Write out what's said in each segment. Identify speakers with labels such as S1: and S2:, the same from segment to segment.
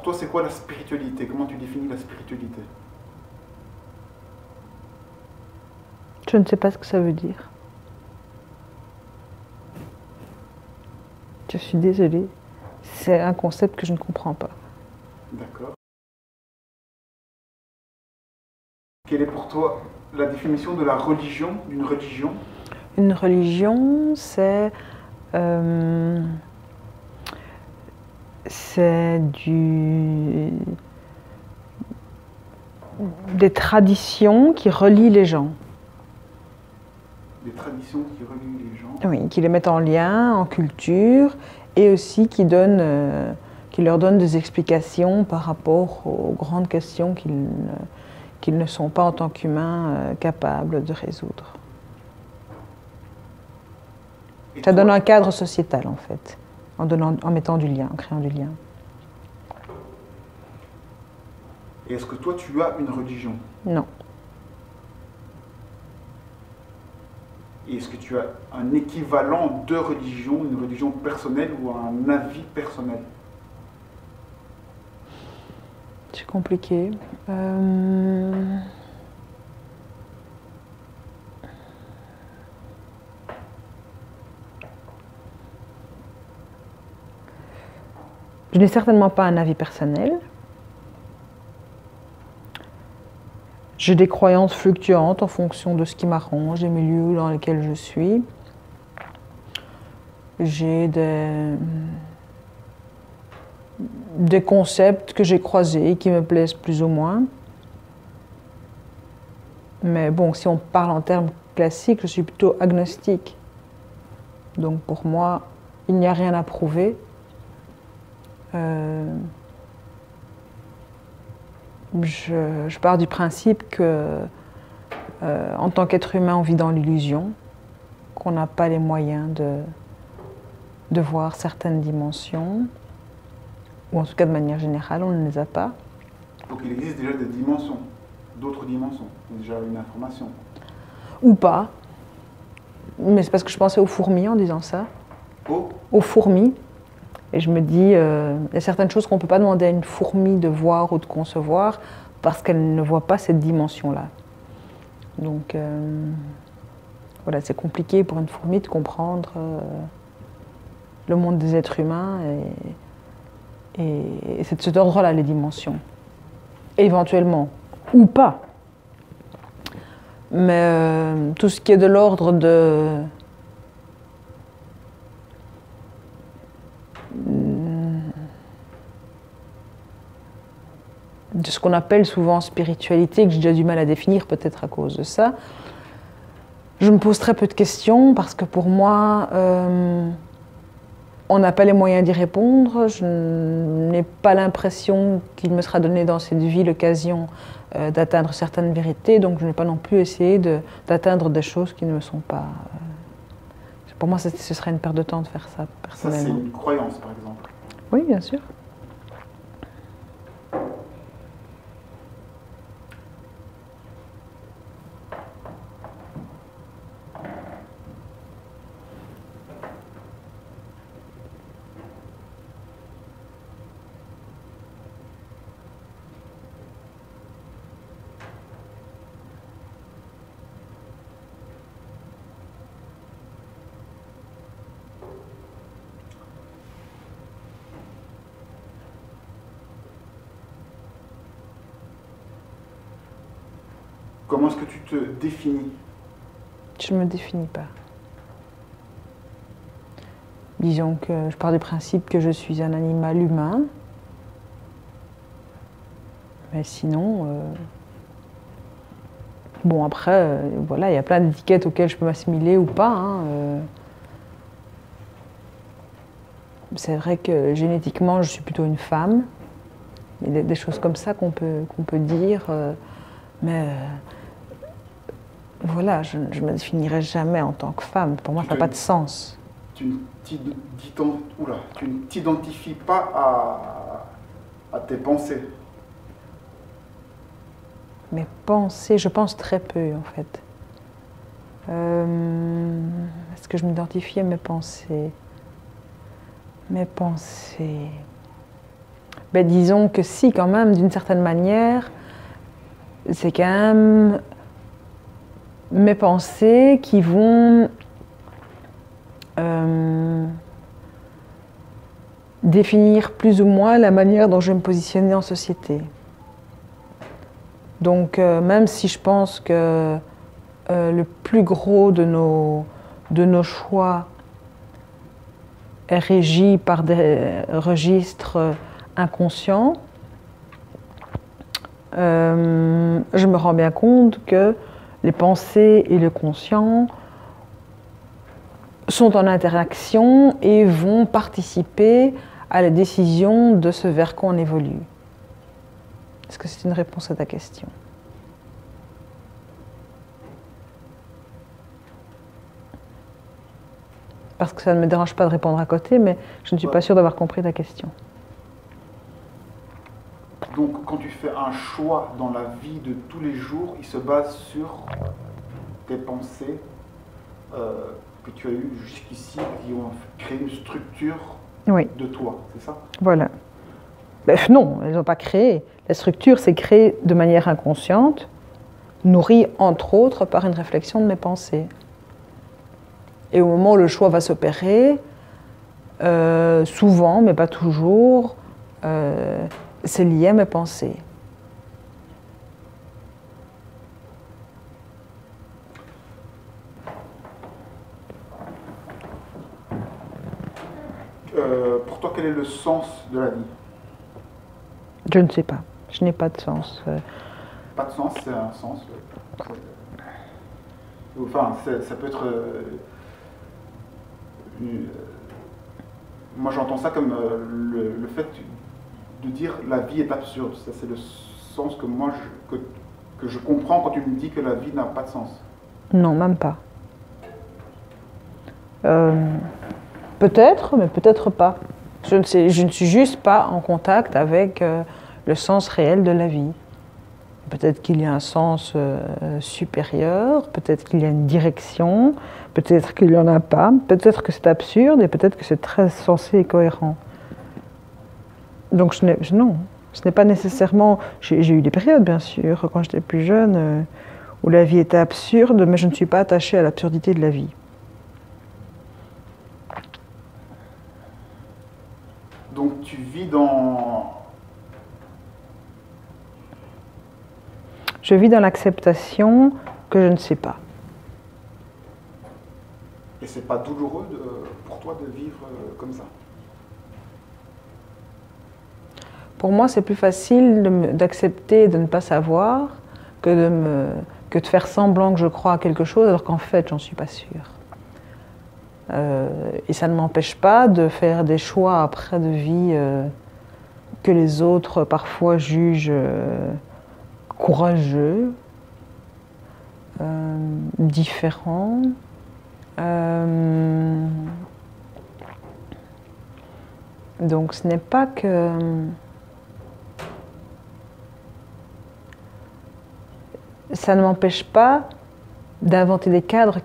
S1: toi, c'est quoi la spiritualité? Comment tu définis la spiritualité?
S2: Je ne sais pas ce que ça veut dire. Je suis désolée. C'est un concept que je ne comprends pas.
S1: D'accord. Quelle est pour toi la définition de la religion, d'une religion?
S2: Une religion, c'est des traditions qui relient les gens.
S1: Des traditions qui relient les gens.
S2: Oui, qui les mettent en lien, en culture, et aussi qui leur donnent des explications par rapport aux grandes questions qu'ils ne sont pas en tant qu'humains capables de résoudre.
S1: Et
S2: Ça
S1: toi,
S2: donne un cadre sociétal en fait, en mettant du lien, en créant du lien.
S1: et est-ce que toi, tu as une religion?
S2: Non,
S1: Et est-ce que tu as un équivalent de religion, une religion personnelle ou un avis personnel?
S2: c'est compliqué. Je n'ai certainement pas un avis personnel. J'ai des croyances fluctuantes en fonction de ce qui m'arrange, des milieux dans lesquels je suis. J'ai des concepts que j'ai croisés qui me plaisent plus ou moins. Mais bon, si on parle en termes classiques, je suis plutôt agnostique. Donc pour moi, il n'y a rien à prouver. Je pars du principe que, en tant qu'être humain, on vit dans l'illusion, qu'on n'a pas les moyens de voir certaines dimensions, ou en tout cas de manière générale, on ne les a pas.
S1: Donc il existe déjà des dimensions, d'autres dimensions, déjà une information.
S2: Ou pas. Mais c'est parce que je pensais aux fourmis en disant ça.
S1: Oh,
S2: Aux fourmis. Et je me dis, il y a certaines choses qu'on ne peut pas demander à une fourmi de voir ou de concevoir parce qu'elle ne voit pas cette dimension-là. Donc, voilà, c'est compliqué pour une fourmi de comprendre le monde des êtres humains et c'est de cet ordre-là, les dimensions. Éventuellement, ou pas. Mais tout ce qui est de l'ordre de ce qu'on appelle souvent spiritualité, que j'ai déjà du mal à définir peut-être à cause de ça, je me pose très peu de questions parce que pour moi, on n'a pas les moyens d'y répondre. Je n'ai pas l'impression qu'il me sera donné dans cette vie l'occasion d'atteindre certaines vérités, donc je n'ai pas non plus essayé d'atteindre des choses qui ne me sont pas... Pour moi, ce serait une perte de temps de faire ça,
S1: ça
S2: personnellement.
S1: c'est une croyance par exemple.
S2: Oui, bien sûr.
S1: Comment est-ce que tu te définis?
S2: Je ne me définis pas. Disons que je pars du principe que je suis un animal humain. Mais sinon, bon après, voilà, il y a plein d'étiquettes auxquelles je peux m'assimiler ou pas. Hein, c'est vrai que génétiquement, je suis plutôt une femme. Il y a des choses comme ça qu'on peut dire, mais voilà, je ne me définirai jamais en tant que femme. Pour moi, ça n'a pas de sens.
S1: Tu ne t'identifies pas à tes pensées.
S2: Mes pensées, je pense très peu en fait. Est-ce que je m'identifie à mes pensées? Mes pensées. Ben, disons que si, quand même, d'une certaine manière, c'est quand même mes pensées qui vont définir plus ou moins la manière dont je vais me positionner en société. Donc, même si je pense que le plus gros de nos choix est régi par des registres inconscients, je me rends bien compte que les pensées et le conscient sont en interaction et vont participer à la décision de ce vers quoi on évolue. Est-ce que c'est une réponse à ta question? Parce que ça ne me dérange pas de répondre à côté, mais je ne suis pas sûre d'avoir compris ta question.
S1: Donc, quand tu fais un choix dans la vie de tous les jours, il se base sur tes pensées que tu as eues jusqu'ici, qui ont créé une structure de toi, c'est ça?
S2: Voilà. Bref, non, elles n'ont pas créé. La structure s'est créée de manière inconsciente, nourrie entre autres par une réflexion de mes pensées. Et au moment où le choix va s'opérer, souvent, mais pas toujours, c'est lié à mes pensées.
S1: Pour toi, quel est le sens de la vie?
S2: Je ne sais pas. Je n'ai pas de sens.
S1: Pas de sens, c'est un sens. Enfin, ça peut être... moi, j'entends ça comme le fait de dire la vie est absurde. Ça, c'est le sens que moi, que je comprends quand tu me dis que la vie n'a pas de sens.
S2: Non, même pas. Peut-être, mais peut-être pas. Je ne suis juste pas en contact avec le sens réel de la vie. Peut-être qu'il y a un sens supérieur, peut-être qu'il y a une direction, peut-être qu'il n'y en a pas, peut-être que c'est absurde et peut-être que c'est très sensé et cohérent. Donc non, ce n'est pas nécessairement... J'ai eu des périodes, bien sûr, quand j'étais plus jeune, où la vie était absurde, mais je ne suis pas attachée à l'absurdité de la vie.
S1: Donc tu vis dans...
S2: Je vis dans l'acceptation que je ne sais pas.
S1: Et c'est pas douloureux pour toi de vivre comme ça?
S2: Pour moi, c'est plus facile d'accepter de ne pas savoir que de faire semblant que je crois à quelque chose alors qu'en fait, j'en suis pas sûre. Et ça ne m'empêche pas de faire des choix après de vie que les autres parfois jugent courageux, différents. Donc ce n'est pas que... Ça ne m'empêche pas d'inventer des cadres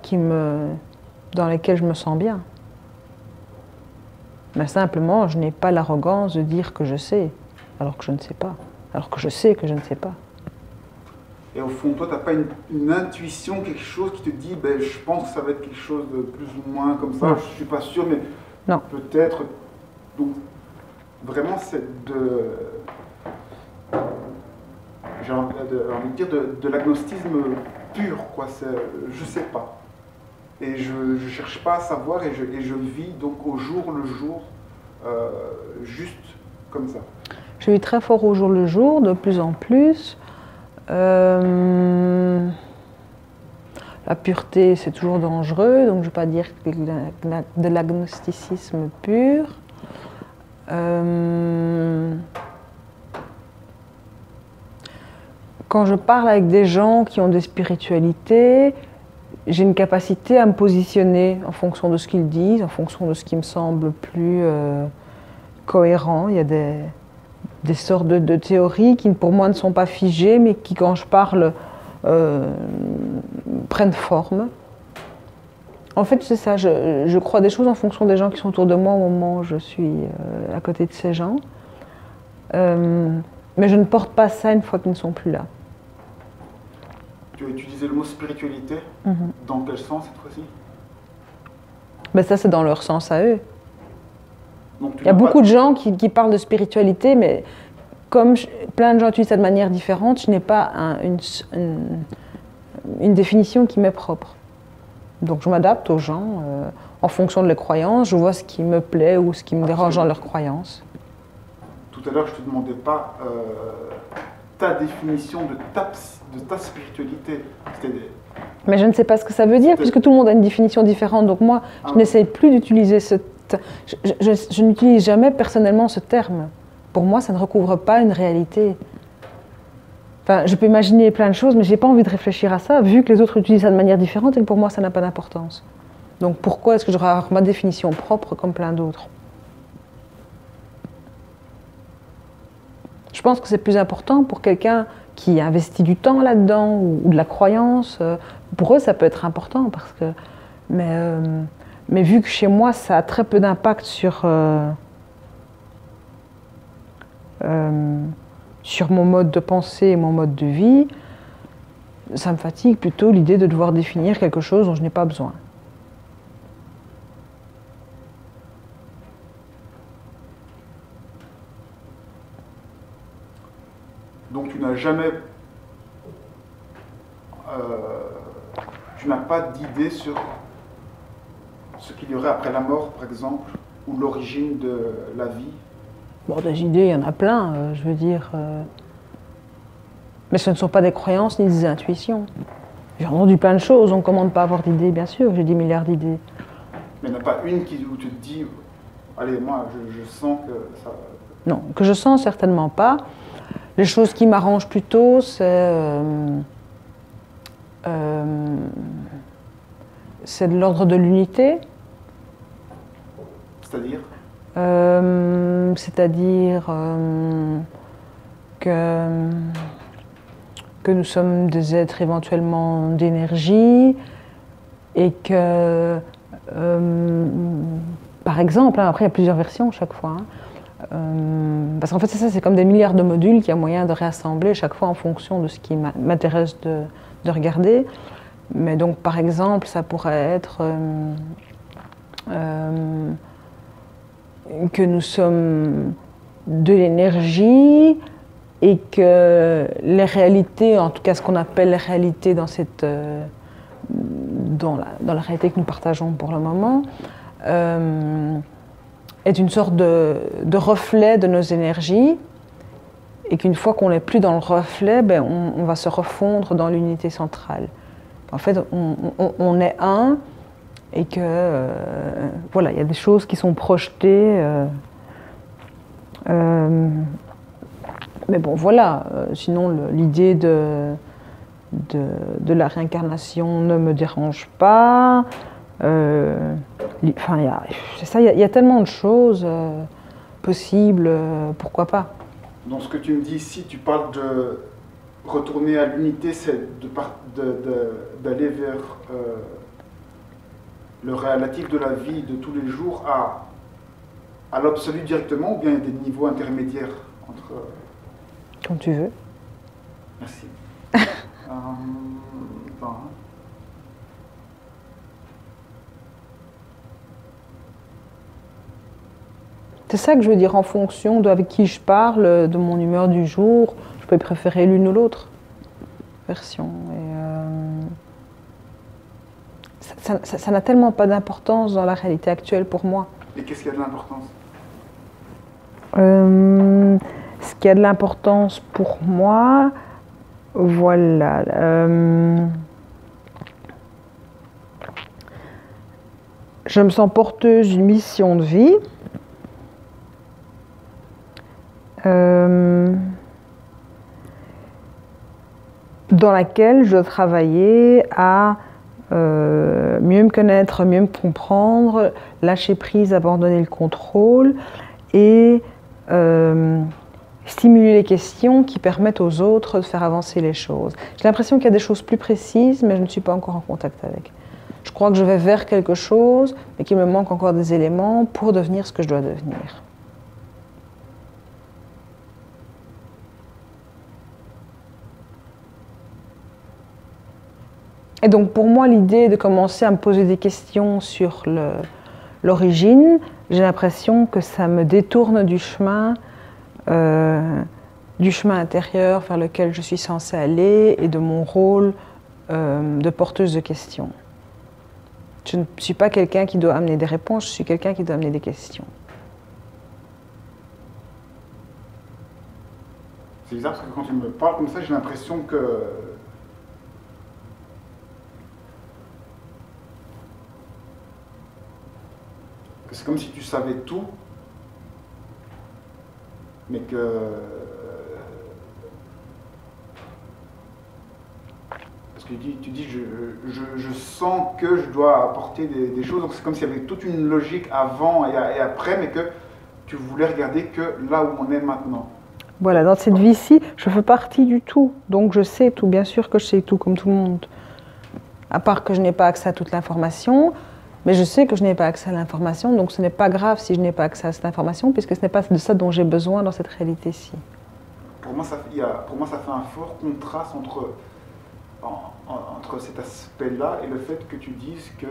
S2: dans lesquels je me sens bien. Mais simplement, je n'ai pas l'arrogance de dire que je sais, alors que je ne sais pas. Alors que je sais que je ne sais pas.
S1: Et au fond, toi, tu n'as pas une intuition, quelque chose qui te dit ben, je pense que ça va être quelque chose de plus ou moins comme ça,
S2: non.
S1: Je ne suis pas sûr, mais
S2: non.
S1: Peut-être. Donc, vraiment, c'est j'ai envie de dire de l'agnostisme pur, quoi. Je ne sais pas. Et je ne cherche pas à savoir et je vis donc au jour le jour, juste comme ça.
S2: Je vis très fort au jour le jour, de plus en plus. La pureté, c'est toujours dangereux, donc je ne vais pas dire de l'agnosticisme pur. Quand je parle avec des gens qui ont des spiritualités, j'ai une capacité à me positionner en fonction de ce qu'ils disent, en fonction de ce qui me semble plus cohérent. Il y a des sortes de théories qui pour moi ne sont pas figées, mais qui quand je parle prennent forme. En fait c'est ça, je crois des choses en fonction des gens qui sont autour de moi au moment où je suis à côté de ces gens. Mais je ne porte pas ça une fois qu'ils ne sont plus là.
S1: Tu as utilisé le mot spiritualité. Dans quel sens cette fois-ci?
S2: Ben ça, c'est dans leur sens à eux.
S1: Donc,
S2: Il y a beaucoup de gens qui parlent de spiritualité, mais comme plein de gens utilisent ça de manière différente, je n'ai pas une définition qui m'est propre. Donc je m'adapte aux gens en fonction de leurs croyances, je vois ce qui me plaît ou ce qui me dérange dans leurs croyances.
S1: Tout à l'heure, je ne te demandais pas ta définition de ta spiritualité.
S2: Mais je ne sais pas ce que ça veut dire, puisque tout le monde a une définition différente. Donc moi, je n'essaye plus d'utiliser ce terme. Je n'utilise jamais personnellement ce terme. Pour moi, ça ne recouvre pas une réalité. Enfin, je peux imaginer plein de choses, mais je n'ai pas envie de réfléchir à ça, vu que les autres utilisent ça de manière différente et que pour moi, ça n'a pas d'importance. Donc pourquoi est-ce que je devrais avoir ma définition propre comme plein d'autres? Je pense que c'est plus important pour quelqu'un qui investit du temps là-dedans ou de la croyance. Pour eux, ça peut être important parce que... Mais vu que chez moi, ça a très peu d'impact sur mon mode de pensée et mon mode de vie, ça me fatigue plutôt l'idée de devoir définir quelque chose dont je n'ai pas besoin.
S1: Donc tu n'as jamais... tu n'as pas d'idée sur ce qu'il y aurait après la mort, par exemple, ou l'origine de la vie?
S2: Bon, des idées, il y en a plein, je veux dire. Mais ce ne sont pas des croyances ni des intuitions. J'ai entendu plein de choses, on ne commande pas à avoir d'idées, bien sûr, j'ai 10 milliards d'idées.
S1: Mais il n'y en a pas une où tu te dis, allez, moi, je sens que ça...
S2: Non, que je sens certainement pas. Les choses qui m'arrangent plutôt, c'est de l'ordre de l'unité.
S1: C'est-à-dire
S2: C'est-à-dire que nous sommes des êtres éventuellement d'énergie et que, par exemple, hein, après il y a plusieurs versions chaque fois, hein, parce qu'en fait c'est comme des milliards de modules qu'il y a moyen de réassembler chaque fois en fonction de ce qui m'intéresse de regarder. Mais donc par exemple ça pourrait être que nous sommes de l'énergie et que les réalités, en tout cas ce qu'on appelle les réalités dans la réalité que nous partageons pour le moment, est une sorte de reflet de nos énergies et qu'une fois qu'on n'est plus dans le reflet, ben on va se refondre dans l'unité centrale. En fait, on est un et que voilà, il y a des choses qui sont projetées. Mais bon, voilà. Sinon, l'idée de la réincarnation ne me dérange pas. Enfin, il y a tellement de choses possibles. Pourquoi pas?
S1: Dans ce que tu me dis ici, tu parles de retourner à l'unité, c'est d'aller vers le relatif de la vie de tous les jours à l'absolu directement, ou bien il y a des niveaux intermédiaires entre...
S2: Comme tu veux.
S1: Merci. Attends.
S2: C'est ça que je veux dire, en fonction avec qui je parle, de mon humeur du jour, je peux préférer l'une ou l'autre version. Et ça n'a tellement pas d'importance dans la réalité actuelle pour moi.
S1: Et qu'est-ce qui a de l'importance?
S2: Ce qui a de l'importance pour moi, voilà. Je me sens porteuse d'une mission de vie. Dans laquelle je dois travailler à mieux me connaître, mieux me comprendre, lâcher prise, abandonner le contrôle et stimuler les questions qui permettent aux autres de faire avancer les choses. J'ai l'impression qu'il y a des choses plus précises, mais je ne suis pas encore en contact avec. Je crois que je vais vers quelque chose, mais qu'il me manque encore des éléments pour devenir ce que je dois devenir. Et donc pour moi, l'idée de commencer à me poser des questions sur l'origine, j'ai l'impression que ça me détourne du chemin intérieur vers lequel je suis censée aller et de mon rôle de porteuse de questions. Je ne suis pas quelqu'un qui doit amener des réponses, je suis quelqu'un qui doit amener des questions.
S1: C'est bizarre parce que quand tu me parles comme ça, j'ai l'impression que c'est comme si tu savais tout, mais que parce que tu dis je sens que je dois apporter des choses, donc c'est comme s'il y avait toute une logique avant et après, mais que tu voulais regarder que là où on est maintenant.
S2: Voilà, dans cette vie-ci, je fais partie du tout, donc je sais tout, bien sûr que je sais tout comme tout le monde. À part que je n'ai pas accès à toute l'information, mais je sais que je n'ai pas accès à l'information, donc ce n'est pas grave si je n'ai pas accès à cette information, puisque ce n'est pas de ça dont j'ai besoin dans cette réalité-ci.
S1: Pour moi, ça fait un fort contraste entre cet aspect-là et le fait que tu dises que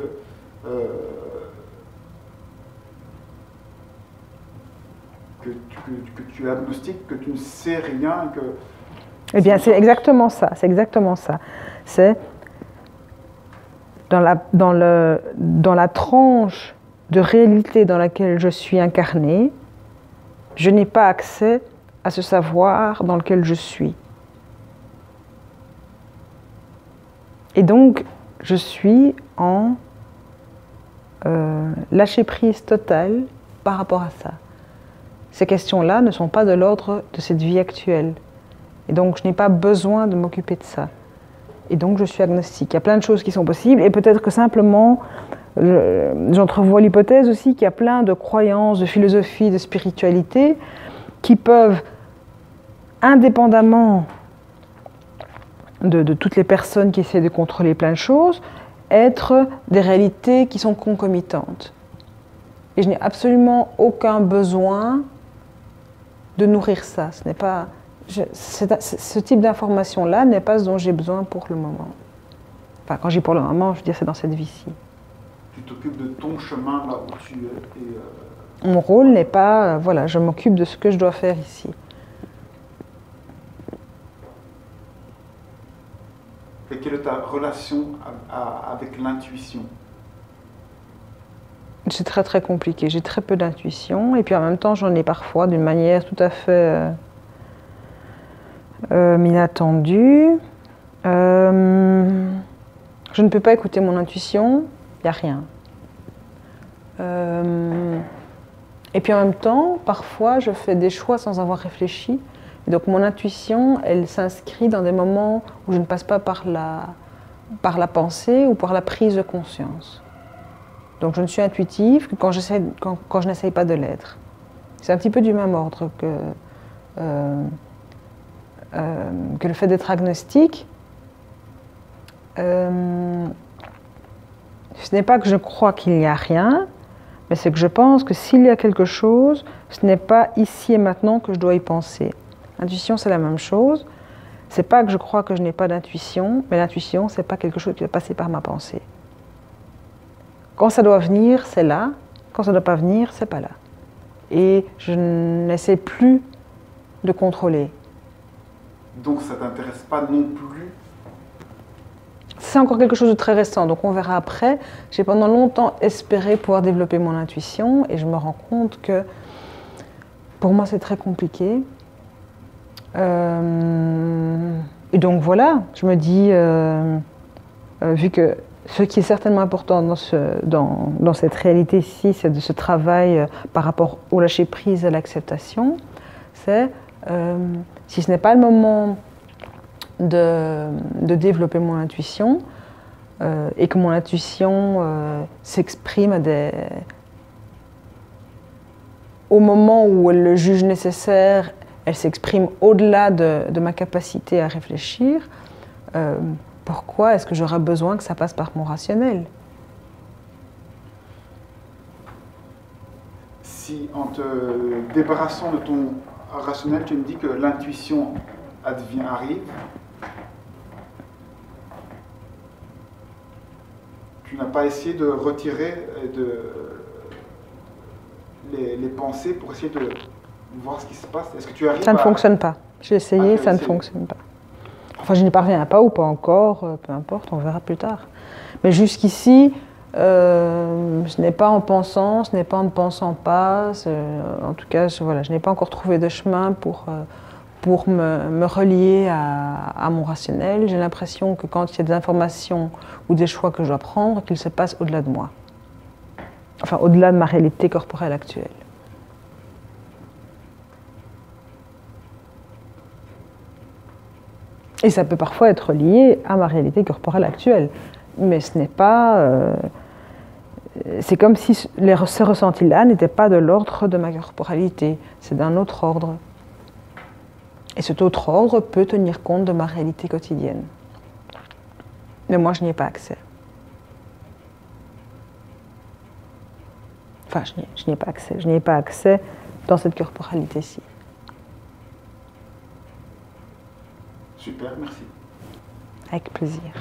S1: tu es agnostique, que tu ne sais rien, que...
S2: Eh bien, c'est exactement ça, c'est exactement ça. C'est dans la tranche de réalité dans laquelle je suis incarnée, je n'ai pas accès à ce savoir dans lequel je suis. Et donc, je suis en lâcher-prise totale par rapport à ça. Ces questions-là ne sont pas de l'ordre de cette vie actuelle. Et donc, je n'ai pas besoin de m'occuper de ça. Et donc, je suis agnostique. Il y a plein de choses qui sont possibles. Et peut-être que simplement, j'entrevois l'hypothèse aussi qu'il y a plein de croyances, de philosophies, de spiritualité qui peuvent, indépendamment de toutes les personnes qui essaient de contrôler plein de choses, être des réalités qui sont concomitantes. Et je n'ai absolument aucun besoin de nourrir ça. Ce n'est pas, ce type d'information-là n'est pas ce dont j'ai besoin pour le moment. Enfin, quand j'ai pour le moment, je veux dire, c'est dans cette vie-ci.
S1: Tu t'occupes de ton chemin là où tu es.
S2: Mon rôle n'est pas, voilà, je m'occupe de ce que je dois faire ici.
S1: Et quelle est ta relation avec l'intuition?
S2: C'est très très compliqué. J'ai très peu d'intuition et puis en même temps j'en ai parfois d'une manière tout à fait inattendue. Je ne peux pas écouter mon intuition, il n'y a rien. Et puis en même temps, parfois je fais des choix sans avoir réfléchi. Et donc mon intuition, elle s'inscrit dans des moments où je ne passe pas par la pensée ou par la prise de conscience. Donc je ne suis intuitive que quand je n'essaye pas de l'être. C'est un petit peu du même ordre que le fait d'être agnostique. Ce n'est pas que je crois qu'il n'y a rien, mais c'est que je pense que s'il y a quelque chose, ce n'est pas ici et maintenant que je dois y penser. L'intuition, c'est la même chose. C'est pas que je crois que je n'ai pas d'intuition, mais l'intuition, c'est pas quelque chose qui va passer par ma pensée. Quand ça doit venir, c'est là. Quand ça ne doit pas venir, c'est pas là. Et je n'essaie plus de contrôler.
S1: Donc ça ne t'intéresse pas non plus?
S2: C'est encore quelque chose de très récent, donc on verra après. J'ai pendant longtemps espéré pouvoir développer mon intuition et je me rends compte que pour moi c'est très compliqué. Et donc voilà, je me dis, vu que ce qui est certainement important dans cette réalité-ci, c'est de ce travail par rapport au lâcher-prise et à l'acceptation, c'est, si ce n'est pas le moment de développer mon intuition, et que mon intuition s'exprime au moment où elle le juge nécessaire, elle s'exprime au-delà de ma capacité à réfléchir, pourquoi est-ce que j'aurais besoin que ça passe par mon rationnel?
S1: Si en te débarrassant de ton rationnel, tu me dis que l'intuition arrive, tu n'as pas essayé de retirer les pensées pour essayer de voir ce qui se passe? Est-ce que tu arrives
S2: Ça ne fonctionne pas. J'ai essayé, ça ne fonctionne pas. Enfin, je n'y parviens pas ou pas encore, peu importe, on verra plus tard. Mais jusqu'ici, ce n'est pas en pensant, ce n'est pas en ne pensant pas. En tout cas, voilà, je n'ai pas encore trouvé de chemin pour me relier à mon rationnel. J'ai l'impression que quand il y a des informations ou des choix que je dois prendre, qu'ils se passent au-delà de moi. Enfin, au-delà de ma réalité corporelle actuelle. Et ça peut parfois être lié à ma réalité corporelle actuelle. Mais ce n'est pas... c'est comme si ces ressentis-là n'étaient pas de l'ordre de ma corporalité. C'est d'un autre ordre. Et cet autre ordre peut tenir compte de ma réalité quotidienne. Mais moi, je n'y ai pas accès. Enfin, je n'y ai pas accès. Je n'y ai pas accès dans cette corporalité-ci.
S1: Super, merci.
S2: Avec plaisir.